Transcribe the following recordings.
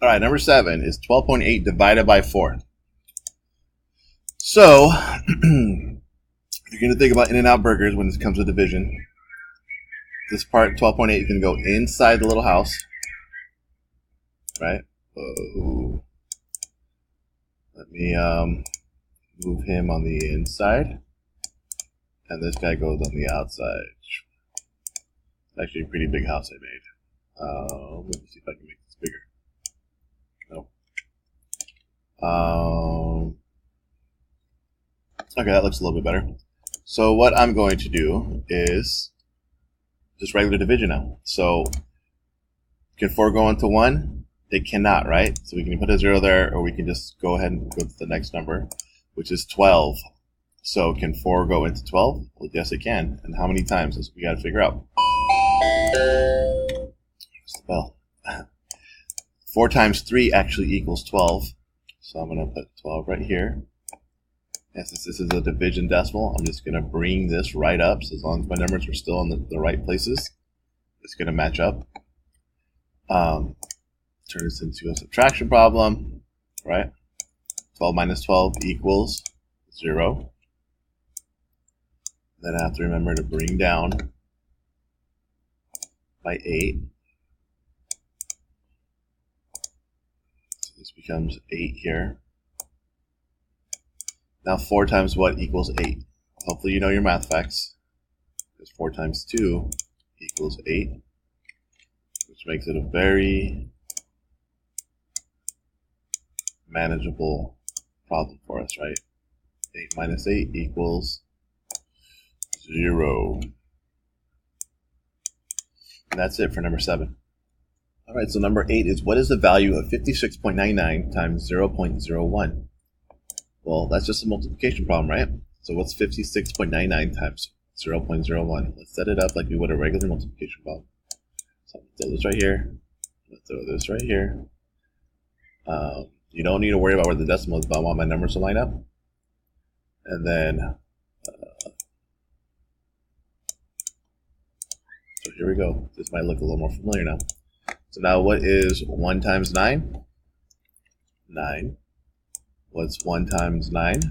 All right, number 7 is 12.8 divided by 4. So, you're going to think about In-N-Out Burgers when it comes to division. This part, 12.8, is going to go inside the little house. Right? Oh. Let me move him on the inside. And this guy goes on the outside. It's actually a pretty big house I made. Let me see if I can make this bigger. No. Okay, that looks a little bit better. So what I'm going to do is just regular division now. So can 4 go into 1? It cannot, right? So we can put a 0 there, or we can just go ahead and go to the next number, which is 12. So can 4 go into 12? Well, yes, it can. And how many times? That's what we got to figure out. Well, 4 times 3 actually equals 12. So I'm going to put 12 right here. And since this is a division decimal, I'm just going to bring this right up. So as long as my numbers are still in the right places, it's going to match up. Turn this into a subtraction problem, right? 12 minus 12 equals 0. Then I have to remember to bring down by 8. So this becomes 8 here. Now 4 times what equals 8? Hopefully you know your math facts. Because 4 times 2 equals 8, which makes it a very manageable problem for us, right? 8 minus 8 equals 0. And that's it for number 7. All right, so number 8 is, what is the value of 56.99 times 0.01? Well, that's just a multiplication problem, right? So what's 56.99 times 0.01? Let's set it up like we would a regular multiplication problem. So I'm going to throw this right here. Let's throw this right here. You don't need to worry about where the decimal is, but I want my numbers to line up. And then, so here we go. This might look a little more familiar now. So now what is 1 times 9? 9. What's 1 times 9?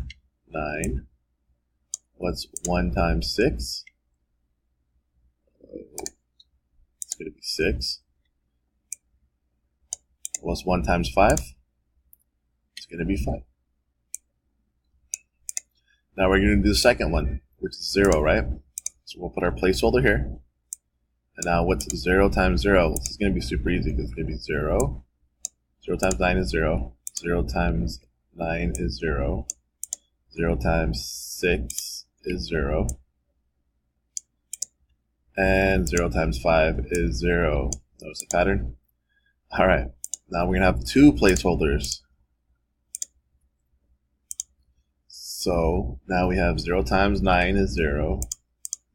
9. What's 1 times 6? It's going to be 6. What's 1 times 5? It's going to be 5. Now we're going to do the second one, which is 0, right? So we'll put our placeholder here. And now what's 0 times 0? This is going to be super easy because it's going to be 0. 0 times 9 is 0. 0 times 9 is 0. 0 times 6 is 0. And 0 times 5 is 0. Notice the pattern? All right. Now we're going to have 2 placeholders. So now we have 0 times 9 is 0.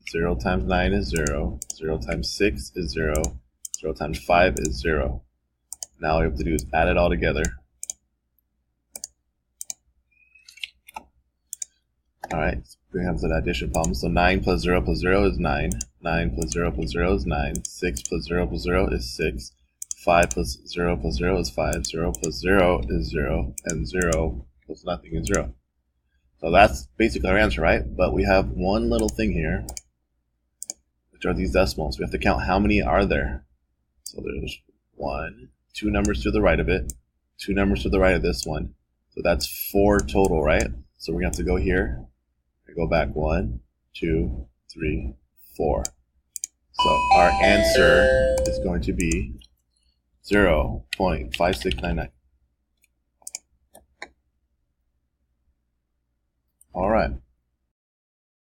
0 times 9 is 0. 0 times 6 is 0. 0 times 5 is 0. Now all we have to do is add it all together. Alright, we have that addition problem. So 9 plus 0 plus 0 is 9. 9 plus 0 plus 0 is 9. 6 plus 0 plus 0 is 6. 5 plus 0 plus 0 is 5. 0 plus 0 is 0. And 0 plus nothing is 0. So that's basically our answer, right? But we have one little thing here, which are these decimals. We have to count how many are there. So there's 1, 2 numbers to the right of it, 2 numbers to the right of this one. So that's 4 total, right? So we're going to have to go here and go back 1, 2, 3, 4. So our answer is going to be 0.5699. All right.